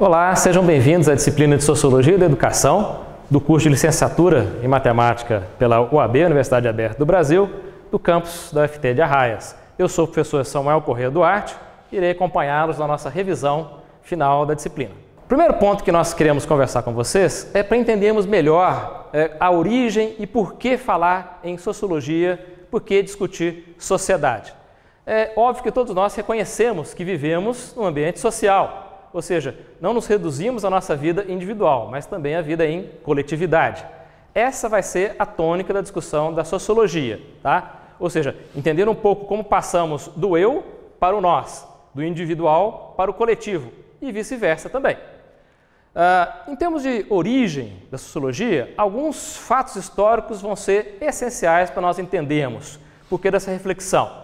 Olá, sejam bem-vindos à disciplina de Sociologia da Educação do curso de Licenciatura em Matemática pela UAB, Universidade Aberta do Brasil, do campus da UFT de Arraias. Eu sou o professor Samuel Corrêa Duarte e irei acompanhá-los na nossa revisão final da disciplina. O primeiro ponto que nós queremos conversar com vocês é para entendermos melhor a origem e por que falar em sociologia, por que discutir sociedade. É óbvio que todos nós reconhecemos que vivemos num ambiente social. Ou seja, não nos reduzimos à nossa vida individual, mas também à vida em coletividade. Essa vai ser a tônica da discussão da sociologia, tá? Ou seja, entender um pouco como passamos do eu para o nós, do individual para o coletivo e vice-versa também. Em termos de origem da sociologia, alguns fatos históricos vão ser essenciais para nós entendermos o porquê dessa reflexão.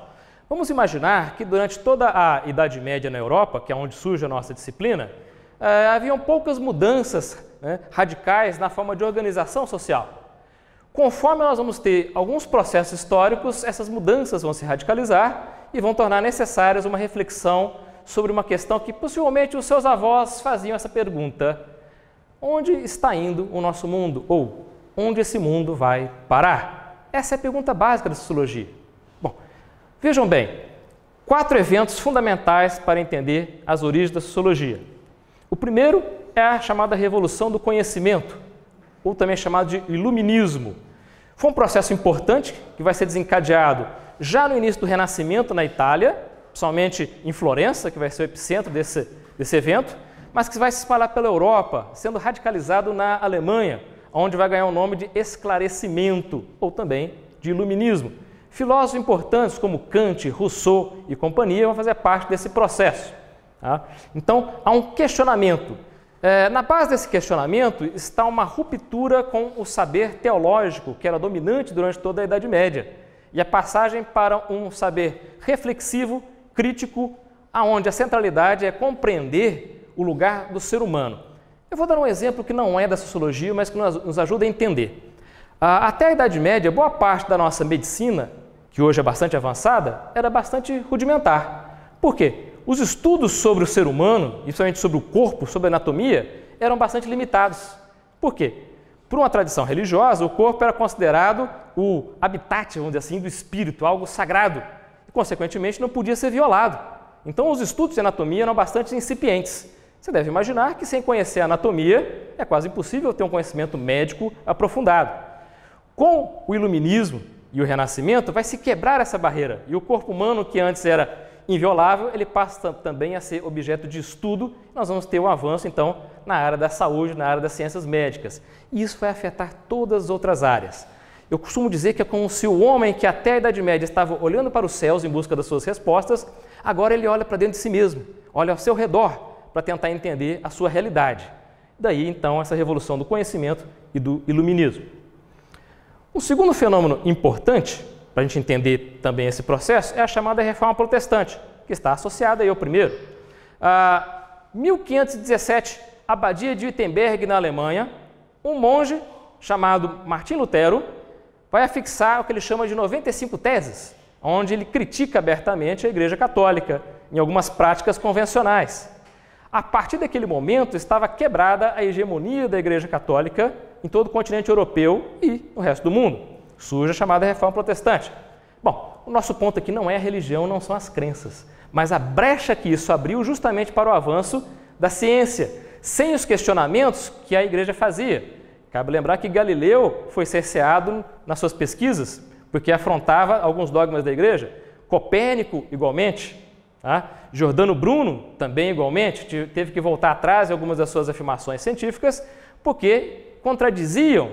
Vamos imaginar que durante toda a Idade Média na Europa, que é onde surge a nossa disciplina, haviam poucas mudanças radicais na forma de organização social. Conforme nós vamos ter alguns processos históricos, essas mudanças vão se radicalizar e vão tornar necessárias uma reflexão sobre uma questão que possivelmente os seus avós faziam essa pergunta: onde está indo o nosso mundo? Ou onde esse mundo vai parar? Essa é a pergunta básica da sociologia. Vejam bem, 4 eventos fundamentais para entender as origens da sociologia. O primeiro é a chamada Revolução do Conhecimento, ou também chamado de Iluminismo. Foi um processo importante que vai ser desencadeado já no início do Renascimento na Itália, principalmente em Florença, que vai ser o epicentro desse evento, mas que vai se espalhar pela Europa, sendo radicalizado na Alemanha, onde vai ganhar o nome de Esclarecimento, ou também de Iluminismo. Filósofos importantes como Kant, Rousseau e companhia vão fazer parte desse processo. Tá? Então, há um questionamento. Na base desse questionamento está uma ruptura com o saber teológico, que era dominante durante toda a Idade Média, e a passagem para um saber reflexivo, crítico, onde a centralidade é compreender o lugar do ser humano. Eu vou dar um exemplo que não é da sociologia, mas que nos ajuda a entender. Até a Idade Média, boa parte da nossa medicina, que hoje é bastante avançada, era bastante rudimentar. Por quê? Os estudos sobre o ser humano, principalmente sobre o corpo, sobre a anatomia, eram bastante limitados. Por quê? Por uma tradição religiosa, o corpo era considerado o habitat, vamos dizer assim, do espírito, algo sagrado, e, consequentemente, não podia ser violado. Então, os estudos de anatomia eram bastante incipientes. Você deve imaginar que, sem conhecer a anatomia, é quase impossível ter um conhecimento médico aprofundado. Com o Iluminismo e o Renascimento, vai se quebrar essa barreira. E o corpo humano, que antes era inviolável, ele passa também a ser objeto de estudo. Nós vamos ter um avanço, então, na área da saúde, na área das ciências médicas. E isso vai afetar todas as outras áreas. Eu costumo dizer que é como se o homem que até a Idade Média estava olhando para os céus em busca das suas respostas, agora ele olha para dentro de si mesmo, olha ao seu redor para tentar entender a sua realidade. Daí, então, essa revolução do conhecimento e do iluminismo. Um segundo fenômeno importante, para a gente entender também esse processo, é a chamada Reforma Protestante, que está associada aí ao primeiro. 1517, Abadia de Wittenberg, na Alemanha, um monge chamado Martim Lutero vai afixar o que ele chama de 95 teses, onde ele critica abertamente a Igreja Católica em algumas práticas convencionais. A partir daquele momento, estava quebrada a hegemonia da Igreja Católica em todo o continente europeu e no resto do mundo. Surge a chamada Reforma Protestante. Bom, o nosso ponto aqui não é a religião, não são as crenças, mas a brecha que isso abriu justamente para o avanço da ciência, sem os questionamentos que a Igreja fazia. Cabe lembrar que Galileu foi cerceado nas suas pesquisas, porque afrontava alguns dogmas da Igreja. Copérnico, igualmente. Giordano Bruno, também igualmente, teve que voltar atrás em algumas das suas afirmações científicas, porque contradiziam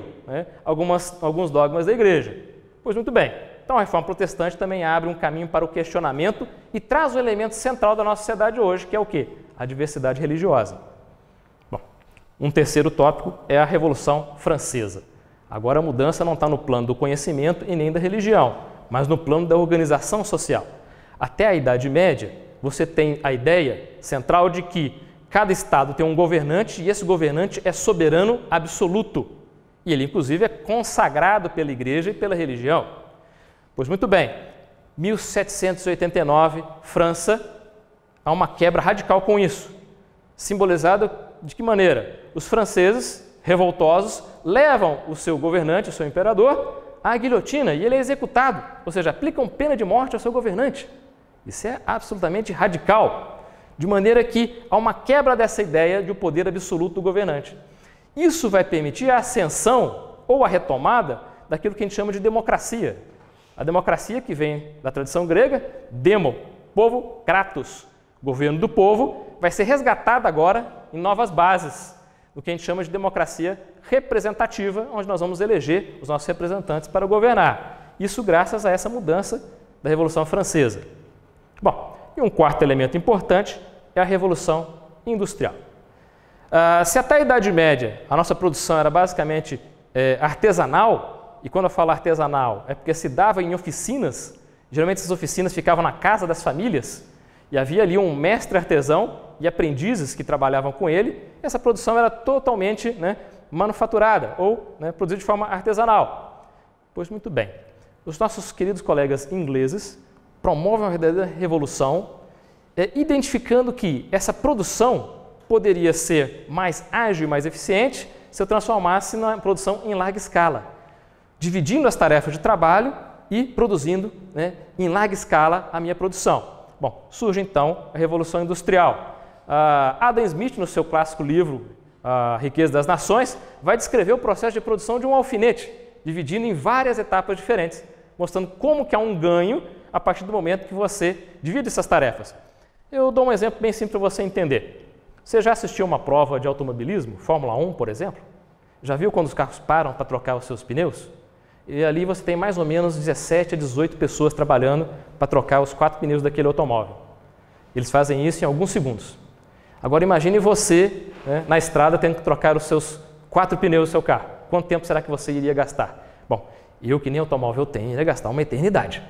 alguns dogmas da Igreja. Pois muito bem, então a Reforma Protestante também abre um caminho para o questionamento e traz o elemento central da nossa sociedade hoje, que é o quê? A diversidade religiosa. Bom, um terceiro tópico é a Revolução Francesa. Agora a mudança não está no plano do conhecimento e nem da religião, mas no plano da organização social. Até a Idade Média, você tem a ideia central de que cada estado tem um governante e esse governante é soberano absoluto. E ele, inclusive, é consagrado pela Igreja e pela religião. Pois muito bem, 1789, França, há uma quebra radical com isso, simbolizada De que maneira? Os franceses, revoltosos, levam o seu governante, o seu imperador, à guilhotina e ele é executado, ou seja, aplicam pena de morte ao seu governante. Isso é absolutamente radical, de maneira que há uma quebra dessa ideia de um poder absoluto do governante. Isso vai permitir a ascensão ou a retomada daquilo que a gente chama de democracia. A democracia que vem da tradição grega, demo, povo, kratos, governo do povo, vai ser resgatada agora em novas bases, no que a gente chama de democracia representativa, onde nós vamos eleger os nossos representantes para governar. Isso graças a essa mudança da Revolução Francesa. Bom, e um quarto elemento importante é a Revolução Industrial. Se até a Idade Média a nossa produção era basicamente artesanal, e quando eu falo artesanal é porque se dava em oficinas, geralmente essas oficinas ficavam na casa das famílias, e havia ali um mestre artesão e aprendizes que trabalhavam com ele, essa produção era totalmente manufaturada ou produzida de forma artesanal. Pois muito bem, os nossos queridos colegas ingleses promovem uma verdadeira revolução, identificando que essa produção poderia ser mais ágil e mais eficiente se eu transformasse na produção em larga escala, dividindo as tarefas de trabalho e produzindo em larga escala a minha produção. Bom, surge então a Revolução Industrial. Adam Smith, no seu clássico livro A Riqueza das Nações, vai descrever o processo de produção de um alfinete, dividindo em várias etapas diferentes, mostrando como que há um ganho a partir do momento que você divide essas tarefas. Eu dou um exemplo bem simples para você entender. Você já assistiu uma prova de automobilismo, Fórmula 1, por exemplo? Já viu quando os carros param para trocar os seus pneus? E ali você tem mais ou menos 17 a 18 pessoas trabalhando para trocar os 4 pneus daquele automóvel. Eles fazem isso em alguns segundos. Agora imagine você na estrada tendo que trocar os seus 4 pneus do seu carro. Quanto tempo será que você iria gastar? Bom, eu que nem automóvel tenho, iria gastar uma eternidade.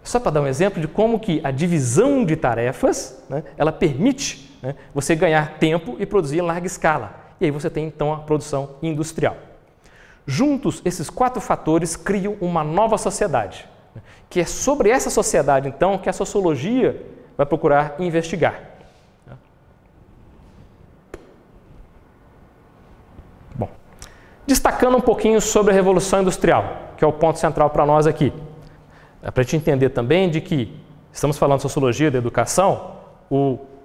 Só para dar um exemplo de como que a divisão de tarefas, ela permite você ganhar tempo e produzir em larga escala. E aí você tem então a produção industrial. Juntos, esses 4 fatores criam uma nova sociedade, que é sobre essa sociedade então que a sociologia vai procurar investigar. Bom, destacando um pouquinho sobre a Revolução Industrial, que é o ponto central para nós aqui. Para a gente entender também de que estamos falando de sociologia da educação,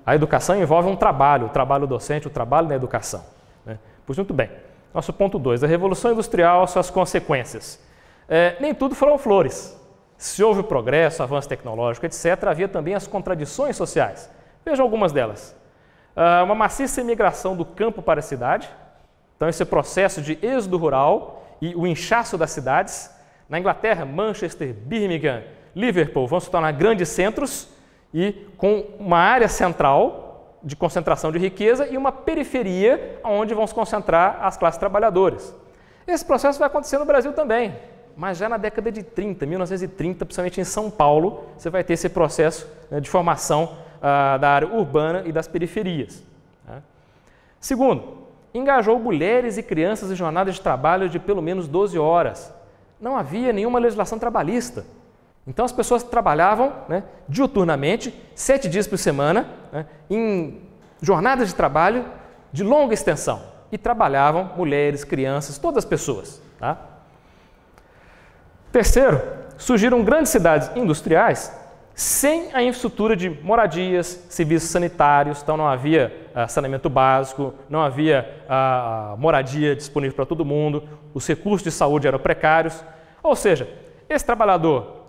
a educação envolve um trabalho, o trabalho docente, o trabalho na educação. Pois muito bem, nosso ponto 2, a Revolução Industrial, suas consequências. Nem tudo foram flores. Se houve o progresso, avanço tecnológico, etc., havia também as contradições sociais. Vejam algumas delas. Uma maciça imigração do campo para a cidade, então esse processo de êxodo rural e o inchaço das cidades. Na Inglaterra, Manchester, Birmingham, Liverpool vão se tornar grandes centros e com uma área central de concentração de riqueza e uma periferia onde vão se concentrar as classes trabalhadoras. Esse processo vai acontecer no Brasil também, mas já na década de 30, 1930, principalmente em São Paulo, você vai ter esse processo de formação da área urbana e das periferias. Segundo, engajou mulheres e crianças em jornadas de trabalho de pelo menos 12 horas. Não havia nenhuma legislação trabalhista. Então as pessoas trabalhavam diuturnamente, 7 dias por semana, em jornadas de trabalho de longa extensão. E trabalhavam mulheres, crianças, todas as pessoas. Terceiro, surgiram grandes cidades industriais sem a infraestrutura de moradias, serviços sanitários, então não havia saneamento básico, não havia moradia disponível para todo mundo, os recursos de saúde eram precários. Ou seja, esse trabalhador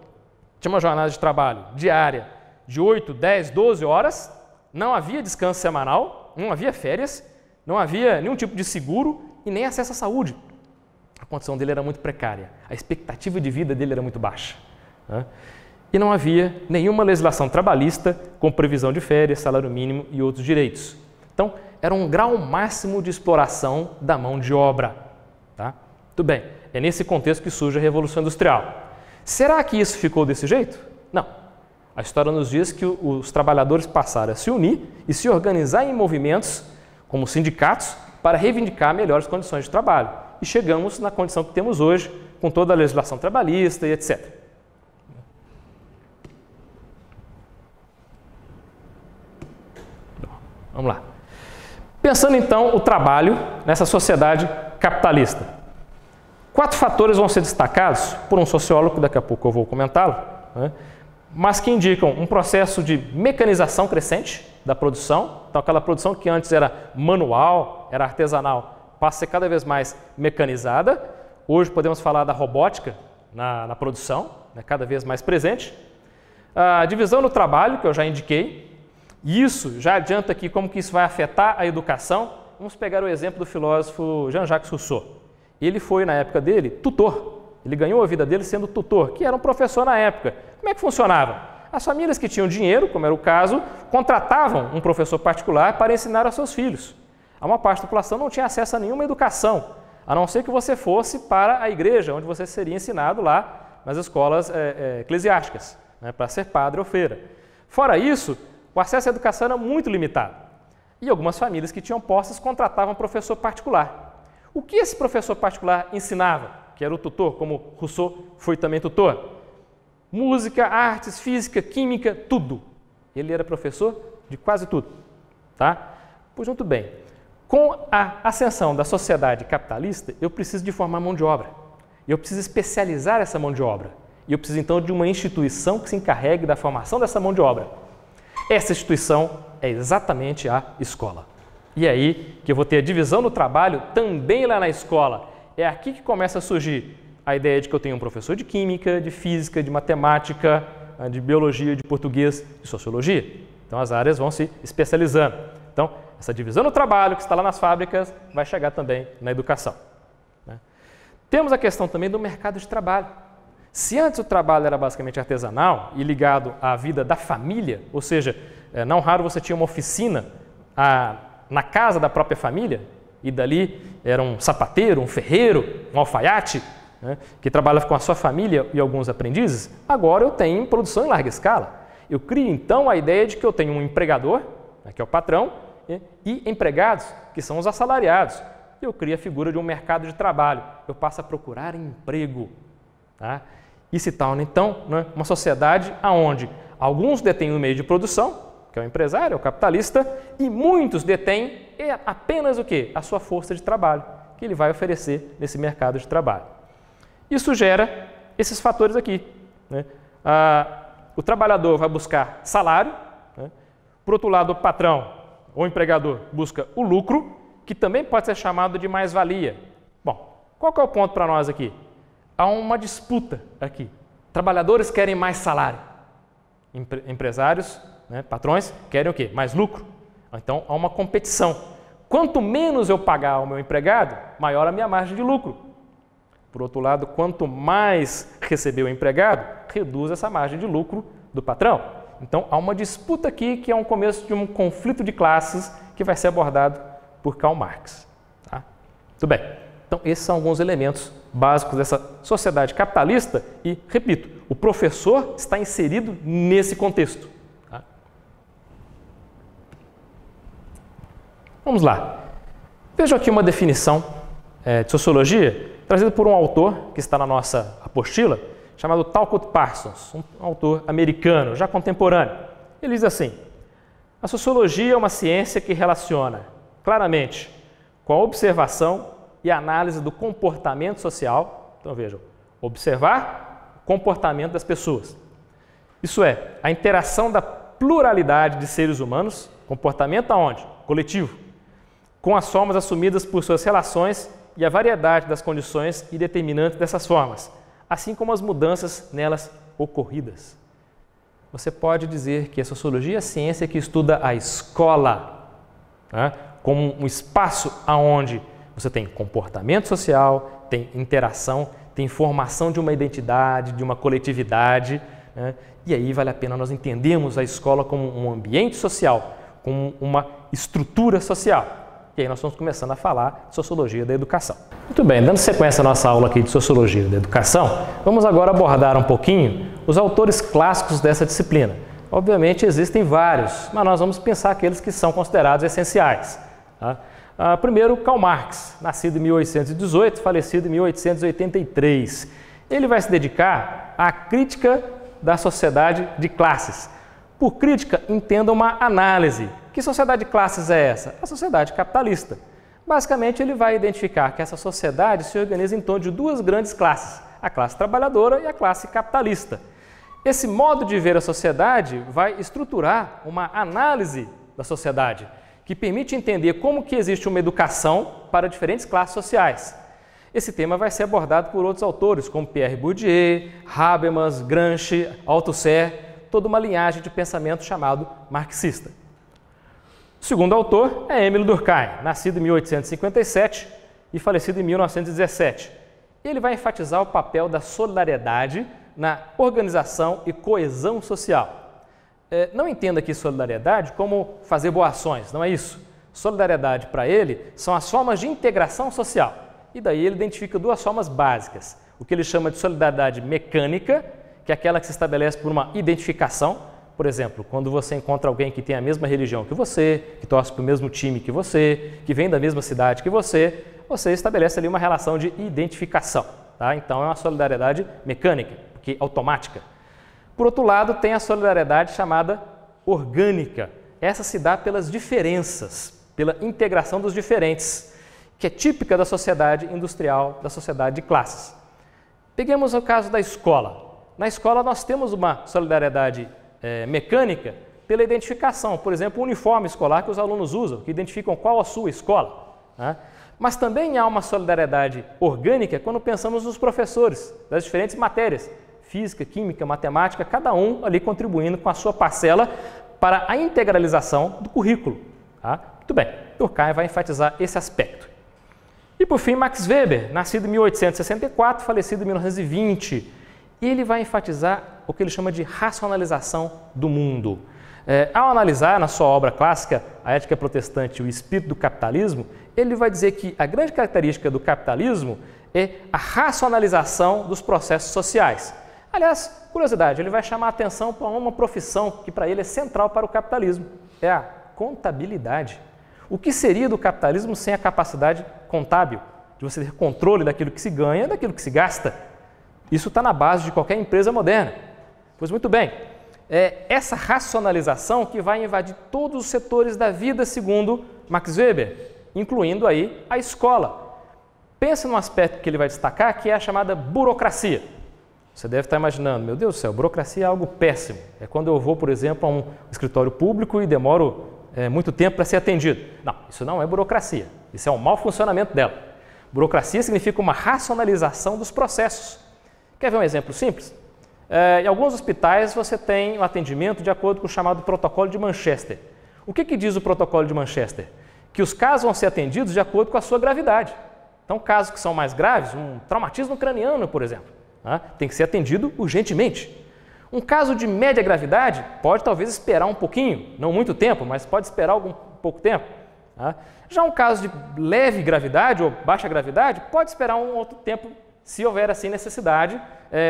tinha uma jornada de trabalho diária de 8, 10, 12 horas, não havia descanso semanal, não havia férias, não havia nenhum tipo de seguro e nem acesso à saúde. A condição dele era muito precária, a expectativa de vida dele era muito baixa. E não havia nenhuma legislação trabalhista com previsão de férias, salário mínimo e outros direitos. Então, era um grau máximo de exploração da mão de obra. Tudo bem, é nesse contexto que surge a Revolução Industrial. Será que isso ficou desse jeito? Não. A história nos diz que os trabalhadores passaram a se unir e se organizar em movimentos, como sindicatos, para reivindicar melhores condições de trabalho. E chegamos na condição que temos hoje, com toda a legislação trabalhista e etc. Vamos lá. Pensando então o trabalho nessa sociedade capitalista. 4 fatores vão ser destacados por um sociólogo, daqui a pouco eu vou comentá-lo, né, mas que indicam um processo de mecanização crescente da produção. Então, aquela produção que antes era manual, era artesanal, passa a ser cada vez mais mecanizada. Hoje podemos falar da robótica na produção, né, cada vez mais presente. A divisão no trabalho, que eu já indiquei, e isso já adianta aqui como que isso vai afetar a educação. Vamos pegar o exemplo do filósofo Jean-Jacques Rousseau. Ele foi, na época dele, tutor. Ele ganhou a vida dele sendo tutor, que era um professor na época. Como é que funcionava? As famílias que tinham dinheiro, como era o caso, contratavam um professor particular para ensinar aos seus filhos. Uma parte da população não tinha acesso a nenhuma educação, a não ser que você fosse para a igreja, onde você seria ensinado lá nas escolas eclesiásticas, né, para ser padre ou freira. Fora isso, o acesso à educação era muito limitado. E algumas famílias que tinham posses contratavam um professor particular. O que esse professor particular ensinava, que era o tutor, como Rousseau foi também tutor? Música, artes, física, química, tudo. Ele era professor de quase tudo. Tá? Pois muito bem. Com a ascensão da sociedade capitalista, eu preciso de formar mão de obra. Eu preciso especializar essa mão de obra. E eu preciso então de uma instituição que se encarregue da formação dessa mão de obra. Essa instituição é exatamente a escola. E é aí que eu vou ter a divisão do trabalho também lá na escola. É aqui que começa a surgir a ideia de que eu tenho um professor de química, de física, de matemática, de biologia, de português, de sociologia. Então as áreas vão se especializando. Então essa divisão do trabalho que está lá nas fábricas vai chegar também na educação. Né? Temos a questão também do mercado de trabalho. Se antes o trabalho era basicamente artesanal e ligado à vida da família, ou seja, não raro você tinha uma oficina na casa da própria família, e dali era um sapateiro, um ferreiro, um alfaiate, né, que trabalhava com a sua família e alguns aprendizes. Agora eu tenho produção em larga escala. Eu crio então a ideia de que eu tenho um empregador, né, que é o patrão, e empregados, que são os assalariados. E eu crio a figura de um mercado de trabalho. Eu passo a procurar emprego. Tá? E se torna então, né, uma sociedade onde alguns detêm o meio de produção, que é o empresário, é o capitalista, e muitos detêm apenas o quê? A sua força de trabalho, que ele vai oferecer nesse mercado de trabalho. Isso gera esses fatores aqui. Né? O trabalhador vai buscar salário, né? Por outro lado, o patrão ou empregador busca o lucro, que também pode ser chamado de mais-valia. Bom, qual que é o ponto para nós aqui? Há uma disputa aqui. Trabalhadores querem mais salário, empresários, né, patrões querem o quê? Mais lucro. Então, há uma competição. Quanto menos eu pagar ao meu empregado, maior a minha margem de lucro. Por outro lado, quanto mais receber o empregado, reduz essa margem de lucro do patrão. Então, há uma disputa aqui que é um começo de um conflito de classes que vai ser abordado por Karl Marx. Tá? Muito bem. Então, esses são alguns elementos básicos dessa sociedade capitalista e, repito, o professor está inserido nesse contexto. Vamos lá. Veja aqui uma definição de sociologia trazida por um autor que está na nossa apostila, chamado Talcott Parsons, um autor americano, já contemporâneo. Ele diz assim: a sociologia é uma ciência que relaciona claramente com a observação e análise do comportamento social. Então vejam, observar o comportamento das pessoas. Isso é, a interação da pluralidade de seres humanos, comportamento aonde? Coletivo. Com as formas assumidas por suas relações e a variedade das condições e determinantes dessas formas, assim como as mudanças nelas ocorridas. Você pode dizer que a sociologia é a ciência que estuda a escola, né, como um espaço onde você tem comportamento social, tem interação, tem formação de uma identidade, de uma coletividade, né, e aí vale a pena nós entendermos a escola como um ambiente social, como uma estrutura social. E aí nós estamos começando a falar de sociologia da educação. Muito bem, dando sequência à nossa aula aqui de sociologia da educação, vamos agora abordar um pouquinho os autores clássicos dessa disciplina. Obviamente existem vários, mas nós vamos pensar aqueles que são considerados essenciais. Tá? Primeiro, Karl Marx, nascido em 1818, falecido em 1883. Ele vai se dedicar à crítica da sociedade de classes. Por crítica, entenda uma análise Que sociedade de classes é essa? A sociedade capitalista. Basicamente, ele vai identificar que essa sociedade se organiza em torno de duas grandes classes, a classe trabalhadora e a classe capitalista. Esse modo de ver a sociedade vai estruturar uma análise da sociedade, que permite entender como que existe uma educação para diferentes classes sociais. Esse tema vai ser abordado por outros autores, como Pierre Bourdieu, Habermas, Gramsci, Althusser, toda uma linhagem de pensamento chamado marxista. O segundo autor é Émile Durkheim, nascido em 1857 e falecido em 1917. Ele vai enfatizar o papel da solidariedade na organização e coesão social. Não entenda aqui solidariedade como fazer boas ações, não é isso. Solidariedade para ele são as formas de integração social. E daí ele identifica duas formas básicas. O que ele chama de solidariedade mecânica, que é aquela que se estabelece por uma identificação. Por exemplo, quando você encontra alguém que tem a mesma religião que você, que torce para o mesmo time que você, que vem da mesma cidade que você estabelece ali uma relação de identificação. Tá? Então é uma solidariedade mecânica, porque automática. Por outro lado, tem a solidariedade chamada orgânica. Essa se dá pelas diferenças, pela integração dos diferentes, que é típica da sociedade industrial, da sociedade de classes. Peguemos o caso da escola. Na escola nós temos uma solidariedade mecânica pela identificação, por exemplo, o uniforme escolar que os alunos usam, que identificam qual a sua escola. Né? Mas também há uma solidariedade orgânica quando pensamos nos professores das diferentes matérias, física, química, matemática, cada um ali contribuindo com a sua parcela para a integralização do currículo. Tá? Muito bem, Durkheim vai enfatizar esse aspecto. E por fim, Max Weber, nascido em 1864, falecido em 1920, ele vai enfatizar o que ele chama de racionalização do mundo. Ao analisar na sua obra clássica, A Ética Protestante e o Espírito do Capitalismo, ele vai dizer que a grande característica do capitalismo é a racionalização dos processos sociais. Aliás, curiosidade, ele vai chamar a atenção para uma profissão que para ele é central para o capitalismo, é a contabilidade. O que seria do capitalismo sem a capacidade contábil, de você ter controle daquilo que se ganha e daquilo que se gasta? Isso está na base de qualquer empresa moderna. Pois muito bem, é essa racionalização que vai invadir todos os setores da vida, segundo Max Weber, incluindo aí a escola. Pense num aspecto que ele vai destacar, que é a chamada burocracia. Você deve estar imaginando, meu Deus do céu, burocracia é algo péssimo. É quando eu vou, por exemplo, a um escritório público e demoro muito tempo para ser atendido. Não, isso não é burocracia. Isso é um mau funcionamento dela. Burocracia significa uma racionalização dos processos. Quer ver um exemplo simples? Em alguns hospitais você tem o atendimento de acordo com o chamado protocolo de Manchester. O que diz o protocolo de Manchester? Que os casos vão ser atendidos de acordo com a sua gravidade. Então, casos que são mais graves, um traumatismo craniano, por exemplo, tem que ser atendido urgentemente. Um caso de média gravidade pode talvez esperar um pouquinho, não muito tempo, mas pode esperar algum pouco tempo. Já um caso de leve gravidade ou baixa gravidade pode esperar um outro tempo, se houver assim necessidade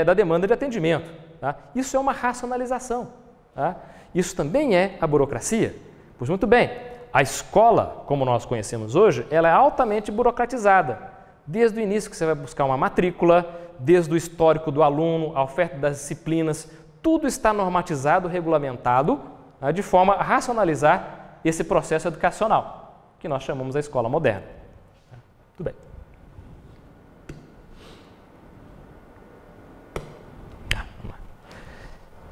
da demanda de atendimento. Tá? Isso é uma racionalização. Tá? Isso também é a burocracia. Pois muito bem, a escola, como nós conhecemos hoje, ela é altamente burocratizada. Desde o início que você vai buscar uma matrícula, desde o histórico do aluno, a oferta das disciplinas, tudo está normatizado, regulamentado, de forma a racionalizar esse processo educacional, que nós chamamos de escola moderna. Tudo bem.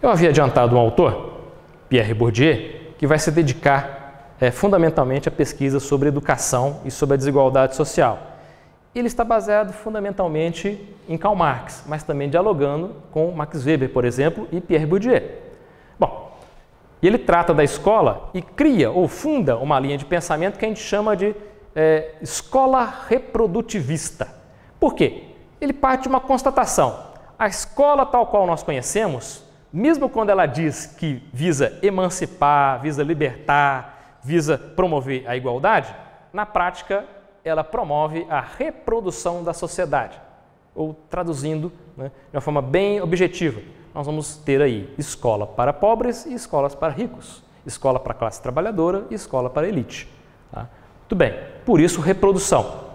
Eu havia adiantado um autor, Pierre Bourdieu, que vai se dedicar fundamentalmente à pesquisa sobre educação e sobre a desigualdade social. Ele está baseado fundamentalmente em Karl Marx, mas também dialogando com Max Weber, por exemplo, e Pierre Bourdieu. Bom, ele trata da escola e cria ou funda uma linha de pensamento que a gente chama de escola reprodutivista. Por quê? Ele parte de uma constatação. A escola tal qual nós conhecemos, mesmo quando ela diz que visa emancipar, visa libertar, visa promover a igualdade, na prática ela promove a reprodução da sociedade. Ou traduzindo, de uma forma bem objetiva, nós vamos ter aí escola para pobres e escolas para ricos, escola para a classe trabalhadora e escola para a elite. Tá? Muito bem, por isso reprodução.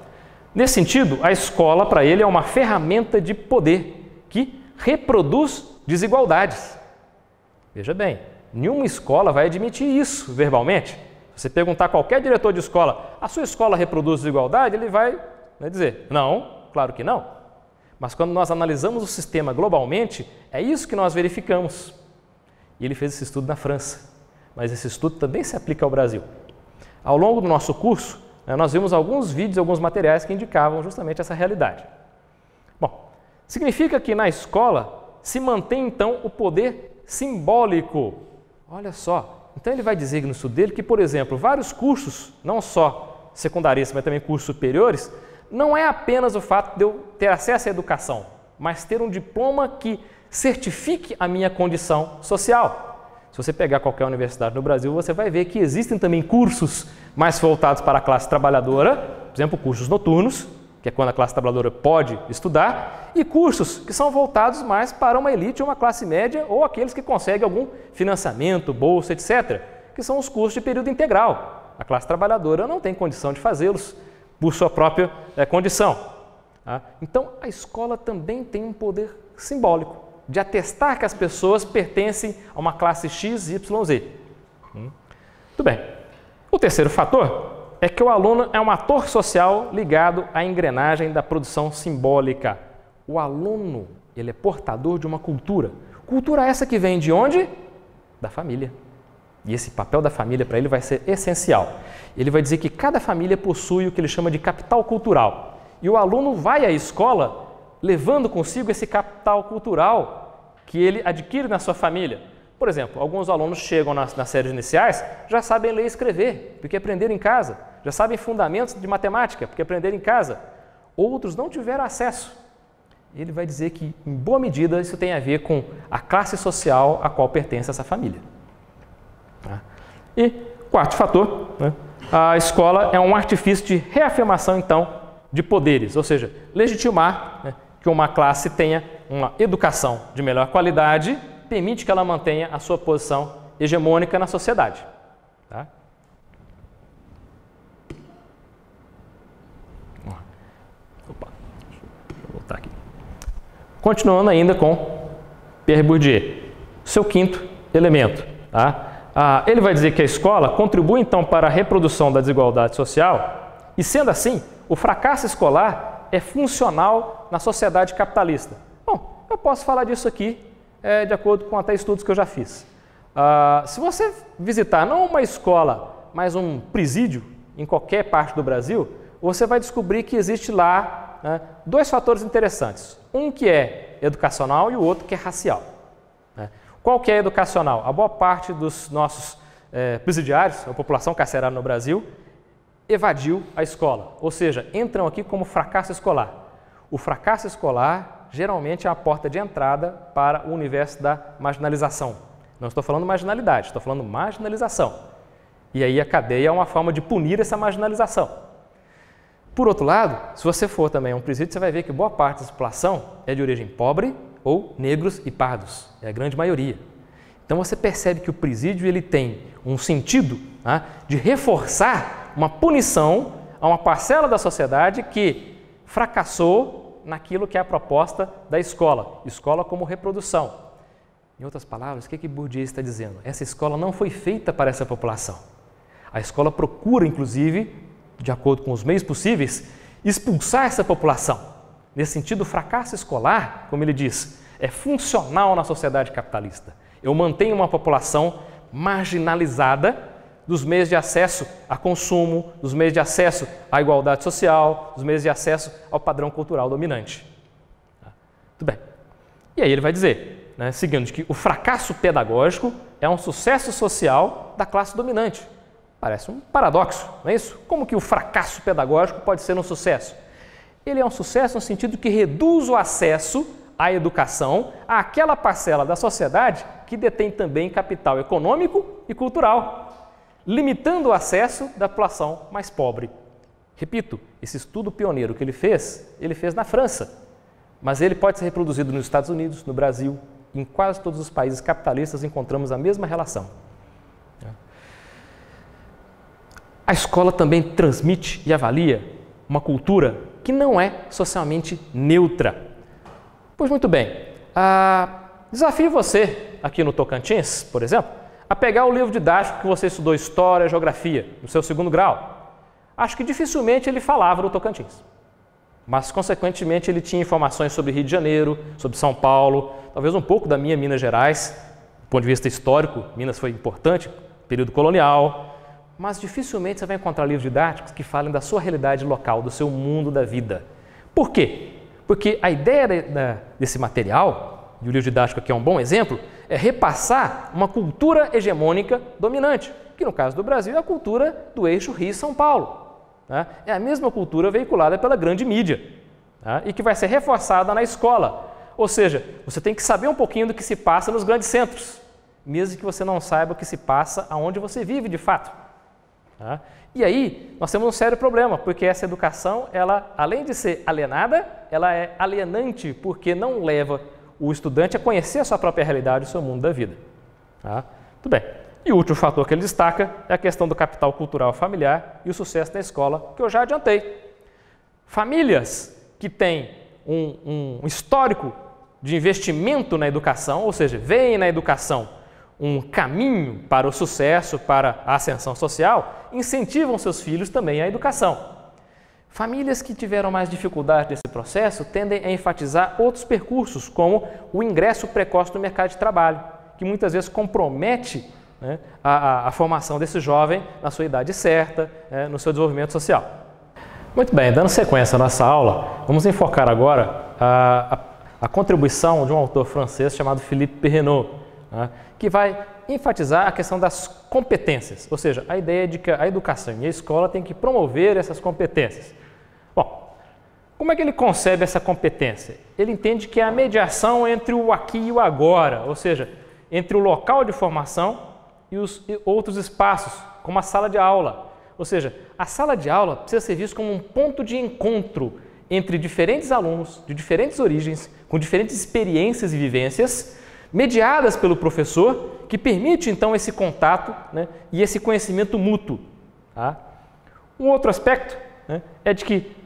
Nesse sentido, a escola para ele é uma ferramenta de poder que reproduz desigualdades. Veja bem, nenhuma escola vai admitir isso verbalmente. Você perguntar a qualquer diretor de escola, a sua escola reproduz desigualdade? Ele vai dizer, não, claro que não. Mas quando nós analisamos o sistema globalmente, é isso que nós verificamos. E ele fez esse estudo na França, mas esse estudo também se aplica ao Brasil. Ao longo do nosso curso, nós vimos alguns vídeos, alguns materiais que indicavam justamente essa realidade. Bom, significa que na escola se mantém então o poder simbólico. Olha só, então ele vai dizer no estudo dele que, por exemplo, vários cursos, não só secundaristas, mas também cursos superiores, não é apenas o fato de eu ter acesso à educação, mas ter um diploma que certifique a minha condição social. Se você pegar qualquer universidade no Brasil, você vai ver que existem também cursos mais voltados para a classe trabalhadora, por exemplo, cursos noturnos, que é quando a classe trabalhadora pode estudar, e cursos que são voltados mais para uma elite, uma classe média ou aqueles que conseguem algum financiamento, bolsa, etc., que são os cursos de período integral. A classe trabalhadora não tem condição de fazê-los por sua própria condição. Tá? Então, a escola também tem um poder simbólico de atestar que as pessoas pertencem a uma classe X, Y, Z. Tudo bem. O terceiro fator é que o aluno é um ator social ligado à engrenagem da produção simbólica. O aluno, ele é portador de uma cultura. Cultura essa que vem de onde? Da família. E esse papel da família para ele vai ser essencial. Ele vai dizer que cada família possui o que ele chama de capital cultural. E o aluno vai à escola levando consigo esse capital cultural que ele adquire na sua família. Por exemplo, alguns alunos chegam nas séries iniciais, já sabem ler e escrever, porque aprenderam em casa. Já sabem fundamentos de matemática, porque aprenderam em casa. Outros não tiveram acesso. Ele vai dizer que, em boa medida, isso tem a ver com a classe social a qual pertence essa família. E quarto fator, a escola é um artifício de reafirmação, então, de poderes, ou seja, legitimar que uma classe tenha uma educação de melhor qualidade, permite que ela mantenha a sua posição hegemônica na sociedade. Tá? Opa, deixa eu voltar aqui. Continuando ainda com Pierre Bourdieu, seu quinto elemento. Tá? Ele vai dizer que a escola contribui então para a reprodução da desigualdade social e, sendo assim, o fracasso escolar é funcional na sociedade capitalista. Bom, eu posso falar disso aqui de acordo com até estudos que eu já fiz. Se você visitar não uma escola, mas um presídio em qualquer parte do Brasil, você vai descobrir que existe lá dois fatores interessantes. Um que é educacional e o outro que é racial. Qual que é educacional? A boa parte dos nossos presidiários, a população carcerária no Brasil, evadiu a escola, ou seja, entram aqui como fracasso escolar. O fracasso escolar geralmente é a porta de entrada para o universo da marginalização. Não estou falando marginalidade, estou falando marginalização. E aí a cadeia é uma forma de punir essa marginalização. Por outro lado, se você for também a um presídio, você vai ver que boa parte da população é de origem pobre ou negros e pardos, é a grande maioria. Então você percebe que o presídio ele tem um sentido de reforçar uma punição a uma parcela da sociedade que fracassou naquilo que é a proposta da escola, escola como reprodução. Em outras palavras, o que Bourdieu está dizendo? Essa escola não foi feita para essa população. A escola procura, inclusive, de acordo com os meios possíveis, expulsar essa população. Nesse sentido, o fracasso escolar, como ele diz, é funcional na sociedade capitalista. Eu mantenho uma população marginalizada dos meios de acesso a consumo, dos meios de acesso à igualdade social, dos meios de acesso ao padrão cultural dominante. Tudo bem. E aí ele vai dizer, seguinte, que o fracasso pedagógico é um sucesso social da classe dominante. Parece um paradoxo, não é isso? Como que o fracasso pedagógico pode ser um sucesso? Ele é um sucesso no sentido que reduz o acesso à educação àquela parcela da sociedade que detém também capital econômico e cultural, limitando o acesso da população mais pobre. Repito, esse estudo pioneiro que ele fez na França, mas ele pode ser reproduzido nos Estados Unidos, no Brasil, em quase todos os países capitalistas encontramos a mesma relação. A escola também transmite e avalia uma cultura que não é socialmente neutra. Pois muito bem, desafio você aqui no Tocantins, por exemplo, a pegar o livro didático que você estudou História e Geografia, no seu segundo grau, acho que dificilmente ele falava do Tocantins. Mas, consequentemente, ele tinha informações sobre Rio de Janeiro, sobre São Paulo, talvez um pouco da minha Minas Gerais. Do ponto de vista histórico, Minas foi importante, período colonial, mas dificilmente você vai encontrar livros didáticos que falem da sua realidade local, do seu mundo da vida. Por quê? Porque a ideia desse material, e o livro didático aqui é um bom exemplo, é repassar uma cultura hegemônica dominante, que no caso do Brasil é a cultura do eixo Rio-São Paulo. É a mesma cultura veiculada pela grande mídia, e que vai ser reforçada na escola. Ou seja, você tem que saber um pouquinho do que se passa nos grandes centros, mesmo que você não saiba o que se passa aonde você vive de fato. E aí, nós temos um sério problema, porque essa educação, ela, além de ser alienada, ela é alienante, porque não leva o estudante a conhecer a sua própria realidade, o seu mundo da vida. Tudo bem. E o último fator que ele destaca é a questão do capital cultural familiar e o sucesso da escola, que eu já adiantei. Famílias que têm um histórico de investimento na educação, ou seja, veem na educação um caminho para o sucesso, para a ascensão social, incentivam seus filhos também à educação. Famílias que tiveram mais dificuldade nesse processo tendem a enfatizar outros percursos, como o ingresso precoce no mercado de trabalho, que muitas vezes compromete a formação desse jovem na sua idade certa, no seu desenvolvimento social. Muito bem, dando sequência à nossa aula, vamos enfocar agora a contribuição de um autor francês chamado Philippe Perrenot, que vai enfatizar a questão das competências, ou seja, a ideia de que a educação e a escola têm que promover essas competências. Bom, como é que ele concebe essa competência? Ele entende que é a mediação entre o aqui e o agora, ou seja, entre o local de formação e os outros espaços, como a sala de aula. Ou seja, a sala de aula precisa ser vista como um ponto de encontro entre diferentes alunos, de diferentes origens, com diferentes experiências e vivências, mediadas pelo professor, que permite então esse contato e esse conhecimento mútuo. Um outro aspecto é de que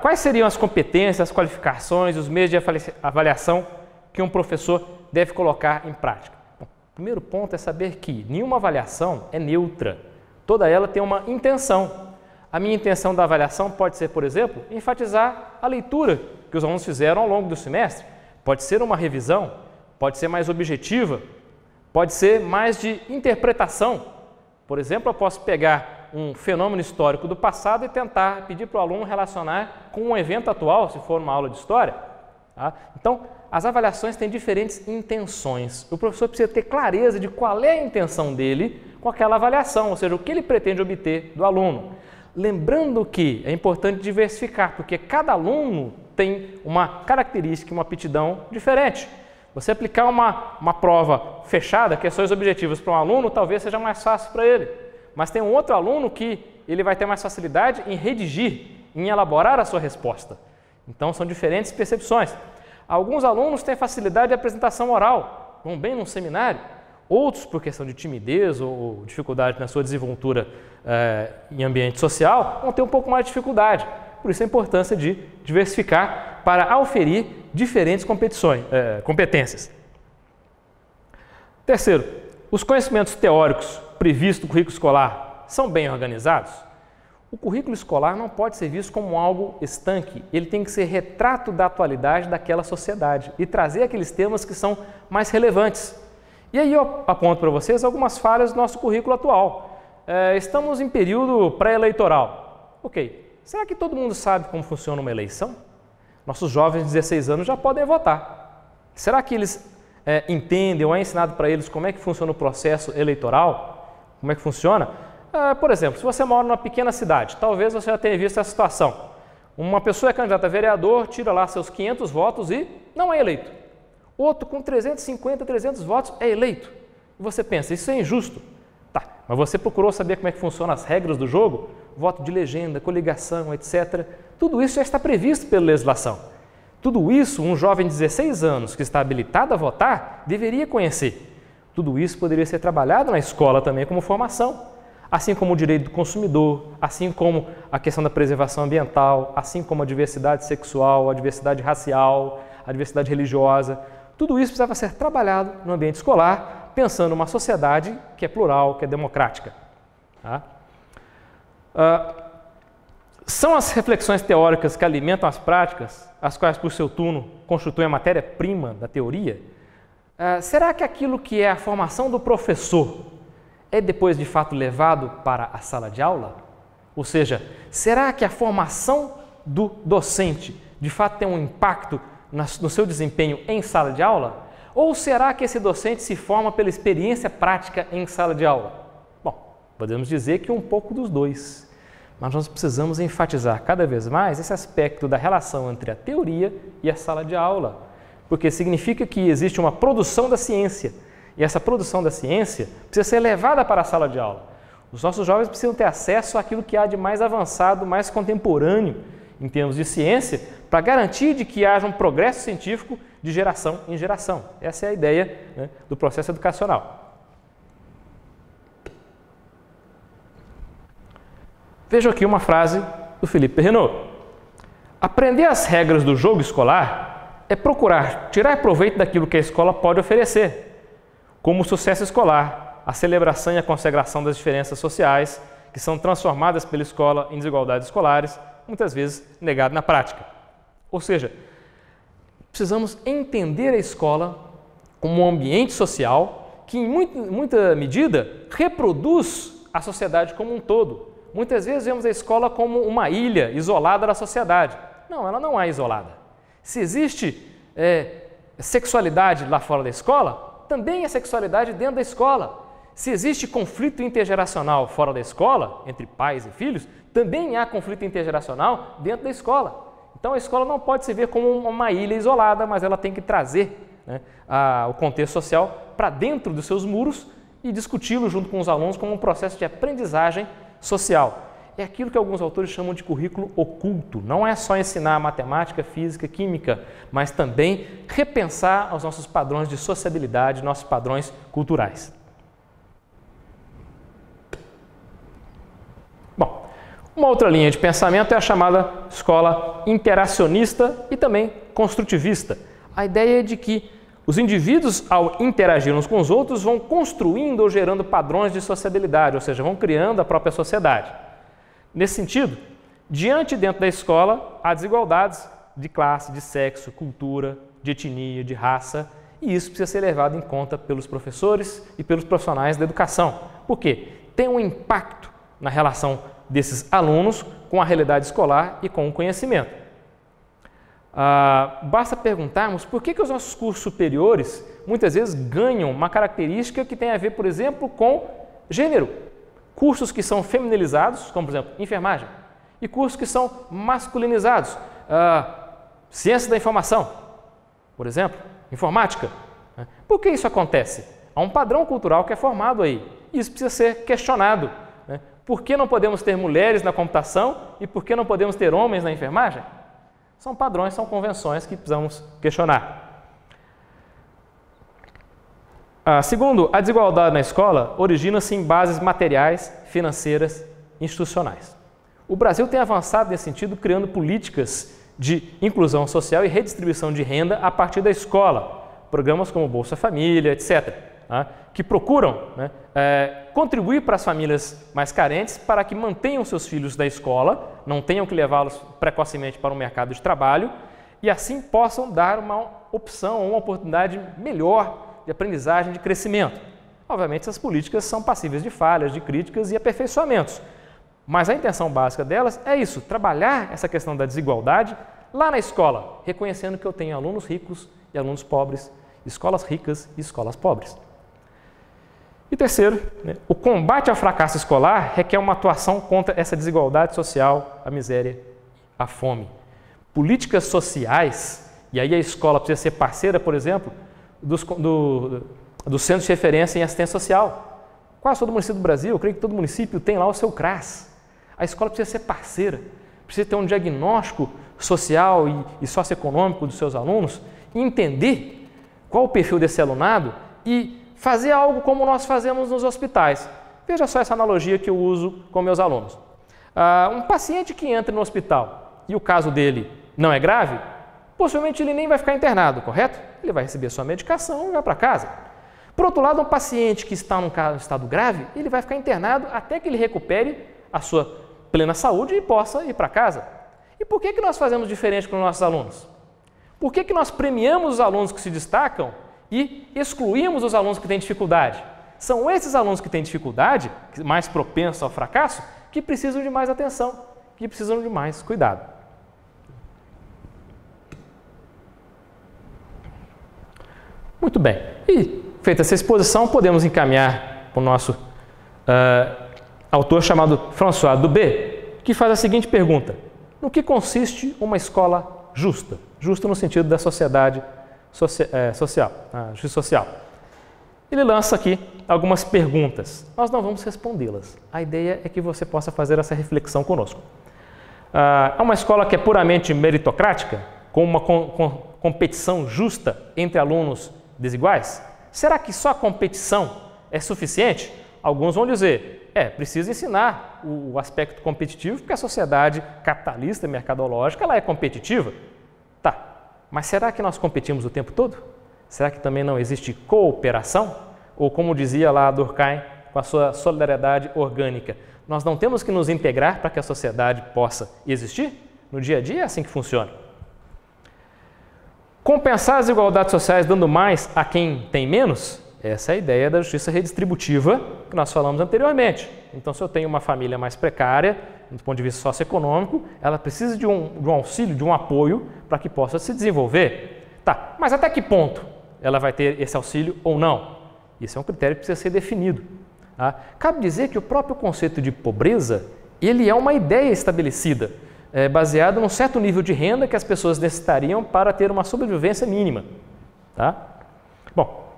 quais seriam as competências, as qualificações, os meios de avaliação que um professor deve colocar em prática. O primeiro ponto é saber que nenhuma avaliação é neutra, toda ela tem uma intenção. A minha intenção da avaliação pode ser, por exemplo, enfatizar a leitura que os alunos fizeram ao longo do semestre, pode ser uma revisão, pode ser mais objetiva, pode ser mais de interpretação. Por exemplo, eu posso pegar um fenômeno histórico do passado e tentar pedir para o aluno relacionar com um evento atual, se for uma aula de história. Então, as avaliações têm diferentes intenções. O professor precisa ter clareza de qual é a intenção dele com aquela avaliação, ou seja, o que ele pretende obter do aluno. Lembrando que é importante diversificar, porque cada aluno tem uma característica, uma aptidão diferente. Você aplicar uma prova fechada, questões objetivas para um aluno, talvez seja mais fácil para ele. Mas tem um outro aluno que ele vai ter mais facilidade em redigir, em elaborar a sua resposta. Então, são diferentes percepções. Alguns alunos têm facilidade de apresentação oral, vão bem num seminário. Outros, por questão de timidez ou dificuldade na sua desenvoltura em ambiente social, vão ter um pouco mais de dificuldade. Por isso a importância de diversificar para auferir diferentes competências. Terceiro, os conhecimentos teóricos previstos no currículo escolar são bem organizados? O currículo escolar não pode ser visto como algo estanque, ele tem que ser retrato da atualidade daquela sociedade e trazer aqueles temas que são mais relevantes. E aí eu aponto para vocês algumas falhas do nosso currículo atual. Estamos em período pré-eleitoral. Ok, será que todo mundo sabe como funciona uma eleição? Nossos jovens de 16 anos já podem votar. Será que eles entendem ou é ensinado para eles como é que funciona o processo eleitoral? Como é que funciona? Por exemplo, se você mora numa pequena cidade, talvez você já tenha visto essa situação. Uma pessoa é candidata a vereador, tira lá seus 500 votos e não é eleito. Outro com 350, 300 votos é eleito. E você pensa, isso é injusto. Tá, mas você procurou saber como é que funcionam as regras do jogo? Voto de legenda, coligação, etc. Tudo isso já está previsto pela legislação. Tudo isso um jovem de 16 anos que está habilitado a votar deveria conhecer. Tudo isso poderia ser trabalhado na escola também como formação. Assim como o direito do consumidor, assim como a questão da preservação ambiental, assim como a diversidade sexual, a diversidade racial, a diversidade religiosa. Tudo isso precisava ser trabalhado no ambiente escolar pensando uma sociedade que é plural, que é democrática. Tá? São as reflexões teóricas que alimentam as práticas, as quais, por seu turno, constituem a matéria-prima da teoria? Será que aquilo que é a formação do professor é depois, de fato, levado para a sala de aula? Ou seja, será que a formação do docente, de fato, tem um impacto no seu desempenho em sala de aula? Ou será que esse docente se forma pela experiência prática em sala de aula? Bom, podemos dizer que um pouco dos dois. Mas nós precisamos enfatizar cada vez mais esse aspecto da relação entre a teoria e a sala de aula, porque significa que existe uma produção da ciência, e essa produção da ciência precisa ser levada para a sala de aula. Os nossos jovens precisam ter acesso àquilo que há de mais avançado, mais contemporâneo em termos de ciência, para garantir de que haja um progresso científico de geração em geração. Essa é a ideia, né, do processo educacional. Veja aqui uma frase do Philippe Renaud. Aprender as regras do jogo escolar é procurar tirar proveito daquilo que a escola pode oferecer, como o sucesso escolar, a celebração e a consagração das diferenças sociais, que são transformadas pela escola em desigualdades escolares, muitas vezes negado na prática. Ou seja, precisamos entender a escola como um ambiente social que, em muita medida, reproduz a sociedade como um todo. Muitas vezes vemos a escola como uma ilha isolada da sociedade. Não, ela não é isolada. Se existe sexualidade lá fora da escola, também é sexualidade dentro da escola. Se existe conflito intergeracional fora da escola, entre pais e filhos, também há conflito intergeracional dentro da escola. Então a escola não pode se ver como uma ilha isolada, mas ela tem que trazer, né, o contexto social para dentro dos seus muros e discuti-lo junto com os alunos como um processo de aprendizagem social. É aquilo que alguns autores chamam de currículo oculto. Não é só ensinar matemática, física, química, mas também repensar os nossos padrões de sociabilidade, nossos padrões culturais. Bom, uma outra linha de pensamento é a chamada escola interacionista e também construtivista. A ideia é de que os indivíduos, ao interagir uns com os outros, vão construindo ou gerando padrões de sociabilidade, ou seja, vão criando a própria sociedade. Nesse sentido, dentro da escola, há desigualdades de classe, de sexo, cultura, de etnia, de raça, e isso precisa ser levado em conta pelos professores e pelos profissionais da educação. Por quê? Tem um impacto na relação desses alunos com a realidade escolar e com o conhecimento. Basta perguntarmos por que os nossos cursos superiores muitas vezes ganham uma característica que tem a ver, por exemplo, com gênero. Cursos que são feminilizados, como por exemplo, enfermagem, e cursos que são masculinizados, ciência da informação, por exemplo, informática. Por que isso acontece? Há um padrão cultural que é formado aí. Isso precisa ser questionado. Por que não podemos ter mulheres na computação e por que não podemos ter homens na enfermagem? São padrões, são convenções que precisamos questionar. Segundo, a desigualdade na escola origina-se em bases materiais, financeiras, institucionais. O Brasil tem avançado nesse sentido, criando políticas de inclusão social e redistribuição de renda a partir da escola. Programas como Bolsa Família, etc., que procuram, contribuir para as famílias mais carentes para que mantenham seus filhos da escola, não tenham que levá-los precocemente para o mercado de trabalho e assim possam dar uma opção, uma oportunidade melhor de aprendizagem, de crescimento. Obviamente, essas políticas são passíveis de falhas, de críticas e aperfeiçoamentos, mas a intenção básica delas é isso, trabalhar essa questão da desigualdade lá na escola, reconhecendo que eu tenho alunos ricos e alunos pobres, escolas ricas e escolas pobres. E terceiro, o combate ao fracasso escolar requer uma atuação contra essa desigualdade social, a miséria, a fome. Políticas sociais, e aí a escola precisa ser parceira, por exemplo, do Centro de Referência em Assistência Social. Quase todo município do Brasil, eu creio que todo município tem lá o seu CRAS. A escola precisa ser parceira, precisa ter um diagnóstico social e socioeconômico dos seus alunos, e entender qual o perfil desse alunado e fazer algo como nós fazemos nos hospitais. Veja só essa analogia que eu uso com meus alunos. Um paciente que entra no hospital e o caso dele não é grave, possivelmente ele nem vai ficar internado, correto? Ele vai receber sua medicação e vai para casa. Por outro lado, um paciente que está num estado grave, ele vai ficar internado até que ele recupere a sua plena saúde e possa ir para casa. E por que nós fazemos diferente com os nossos alunos? Por que nós premiamos os alunos que se destacam e excluímos os alunos que têm dificuldade? São esses alunos que têm dificuldade, mais propensos ao fracasso, que precisam de mais atenção, que precisam de mais cuidado. Muito bem. E, feita essa exposição, podemos encaminhar para o nosso autor chamado François Dubé, que faz a seguinte pergunta: no que consiste uma escola justa? Justa no sentido da sociedade social, a justiça social. Ele lança aqui algumas perguntas. Nós não vamos respondê-las. A ideia é que você possa fazer essa reflexão conosco. É uma escola que é puramente meritocrática, com uma competição justa entre alunos desiguais? Será que só a competição é suficiente? Alguns vão dizer, precisa ensinar o aspecto competitivo, porque a sociedade capitalista e mercadológica ela é competitiva. Tá, mas será que nós competimos o tempo todo? Será que também não existe cooperação? Ou como dizia lá Durkheim, com a sua solidariedade orgânica, nós não temos que nos integrar para que a sociedade possa existir? No dia a dia é assim que funciona. Compensar as desigualdades sociais dando mais a quem tem menos? Essa é a ideia da justiça redistributiva que nós falamos anteriormente. Então, se eu tenho uma família mais precária, do ponto de vista socioeconômico, ela precisa de um auxílio, de um apoio para que possa se desenvolver. Tá, mas até que ponto ela vai ter esse auxílio ou não? Isso é um critério que precisa ser definido. Tá? Cabe dizer que o próprio conceito de pobreza, ele é uma ideia estabelecida, baseada num certo nível de renda que as pessoas necessitariam para ter uma sobrevivência mínima. Tá? Bom,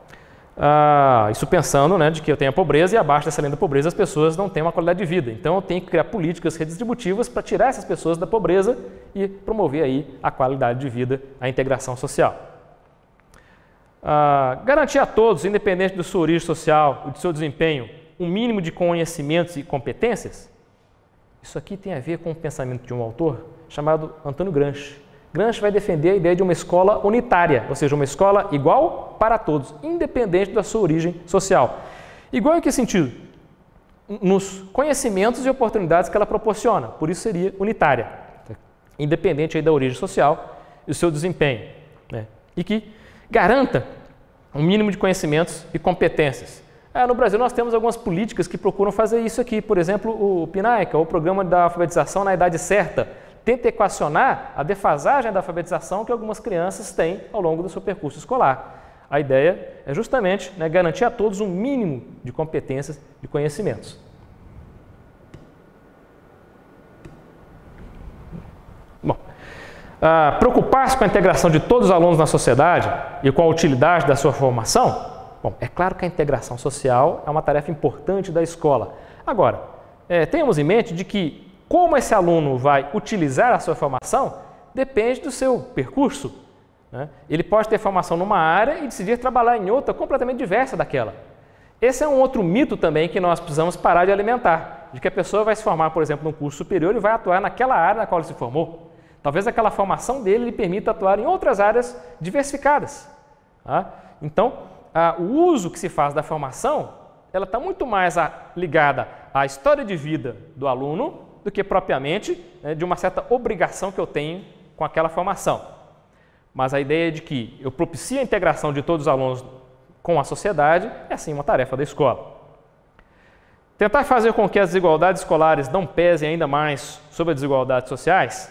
isso pensando de que eu tenho a pobreza e abaixo dessa linha da pobreza as pessoas não têm uma qualidade de vida. Então eu tenho que criar políticas redistributivas para tirar essas pessoas da pobreza e promover aí a qualidade de vida, a integração social. Garantir a todos, independente da sua origem social e do seu desempenho, um mínimo de conhecimentos e competências? Isso aqui tem a ver com o pensamento de um autor chamado Antônio Gramsci. Gramsci vai defender a ideia de uma escola unitária, ou seja, uma escola igual para todos, independente da sua origem social. Igual em que sentido? Nos conhecimentos e oportunidades que ela proporciona, por isso seria unitária, independente aí da origem social e do seu desempenho. E que garanta um mínimo de conhecimentos e competências. No Brasil nós temos algumas políticas que procuram fazer isso aqui, por exemplo, o PNAE, o Programa da Alfabetização na Idade Certa, tenta equacionar a defasagem da alfabetização que algumas crianças têm ao longo do seu percurso escolar. A ideia é justamente garantir a todos um mínimo de competências e conhecimentos. Bom, preocupar-se com a integração de todos os alunos na sociedade e com a utilidade da sua formação? Bom, é claro que a integração social é uma tarefa importante da escola. Agora, tenhamos em mente de que como esse aluno vai utilizar a sua formação depende do seu percurso. Ele pode ter formação numa área e decidir trabalhar em outra completamente diversa daquela. Esse é um outro mito também que nós precisamos parar de alimentar, de que a pessoa vai se formar, por exemplo, num curso superior e vai atuar naquela área na qual ele se formou. Talvez aquela formação dele lhe permita atuar em outras áreas diversificadas. Então, o uso que se faz da formação, ela está muito mais ligada à história de vida do aluno do que propriamente de uma certa obrigação que eu tenho com aquela formação. Mas a ideia de que eu propicio a integração de todos os alunos com a sociedade é sim uma tarefa da escola. Tentar fazer com que as desigualdades escolares não pesem ainda mais sobre as desigualdades sociais?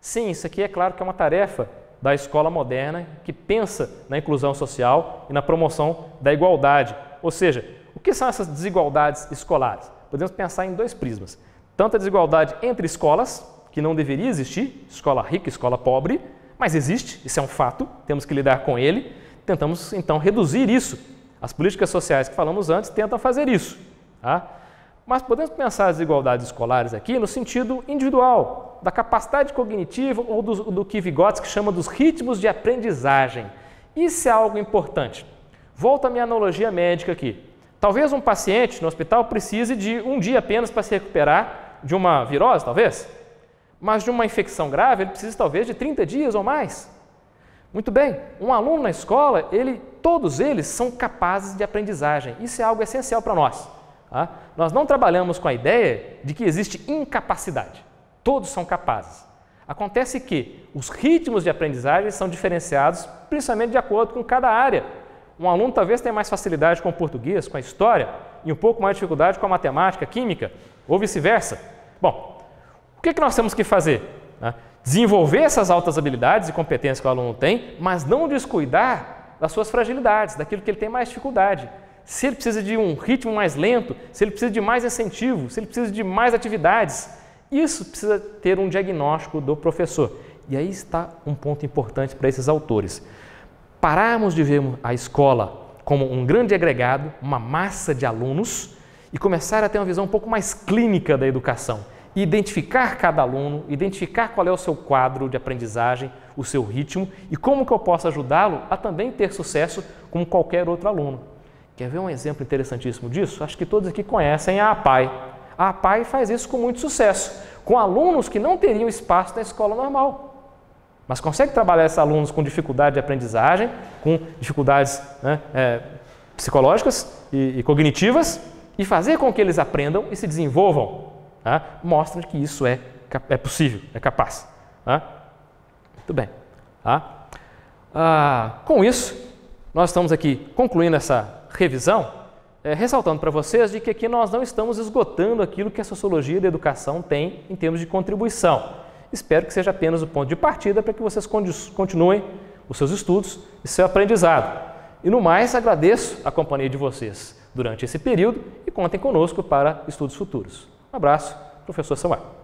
Sim, isso aqui é claro que é uma tarefa da escola moderna que pensa na inclusão social e na promoção da igualdade. Ou seja, o que são essas desigualdades escolares? Podemos pensar em dois prismas. Tanto a desigualdade entre escolas, que não deveria existir, escola rica e escola pobre, mas existe, isso é um fato, temos que lidar com ele. Tentamos, então, reduzir isso. As políticas sociais que falamos antes tentam fazer isso. Mas podemos pensar as desigualdades escolares aqui no sentido individual, da capacidade cognitiva ou do que Vygotsky chama dos ritmos de aprendizagem. Isso é algo importante. Volto à minha analogia médica aqui. Talvez um paciente no hospital precise de um dia apenas para se recuperar de uma virose, talvez. Mas de uma infecção grave ele precisa talvez de 30 dias ou mais. Muito bem, um aluno na escola, ele todos eles são capazes de aprendizagem. Isso é algo essencial para nós. Tá? Nós não trabalhamos com a ideia de que existe incapacidade. Todos são capazes. Acontece que os ritmos de aprendizagem são diferenciados principalmente de acordo com cada área. Um aluno talvez tenha mais facilidade com o português, com a história, e um pouco mais de dificuldade com a matemática, a química, ou vice-versa. Bom, o que nós temos que fazer? Desenvolver essas altas habilidades e competências que o aluno tem, mas não descuidar das suas fragilidades, daquilo que ele tem mais dificuldade. Se ele precisa de um ritmo mais lento, se ele precisa de mais incentivo, se ele precisa de mais atividades, isso precisa ter um diagnóstico do professor. E aí está um ponto importante para esses autores. Pararmos de ver a escola como um grande agregado, uma massa de alunos, e começar a ter uma visão um pouco mais clínica da educação. E identificar cada aluno, identificar qual é o seu quadro de aprendizagem, o seu ritmo e como que eu posso ajudá-lo a também ter sucesso como qualquer outro aluno. Quer ver um exemplo interessantíssimo disso? Acho que todos aqui conhecem a APAE. A APAE faz isso com muito sucesso, com alunos que não teriam espaço na escola normal. Mas consegue trabalhar esses alunos com dificuldade de aprendizagem, com dificuldades psicológicas e cognitivas e fazer com que eles aprendam e se desenvolvam. Tá? Mostra que isso é possível, é capaz. Tá? Muito bem. Tá? Com isso, nós estamos aqui concluindo essa revisão, ressaltando para vocês de que aqui nós não estamos esgotando aquilo que a sociologia da educação tem em termos de contribuição. Espero que seja apenas o ponto de partida para que vocês continuem os seus estudos e seu aprendizado. E no mais, agradeço a companhia de vocês durante esse período e contem conosco para estudos futuros. Um abraço, professor Samuel.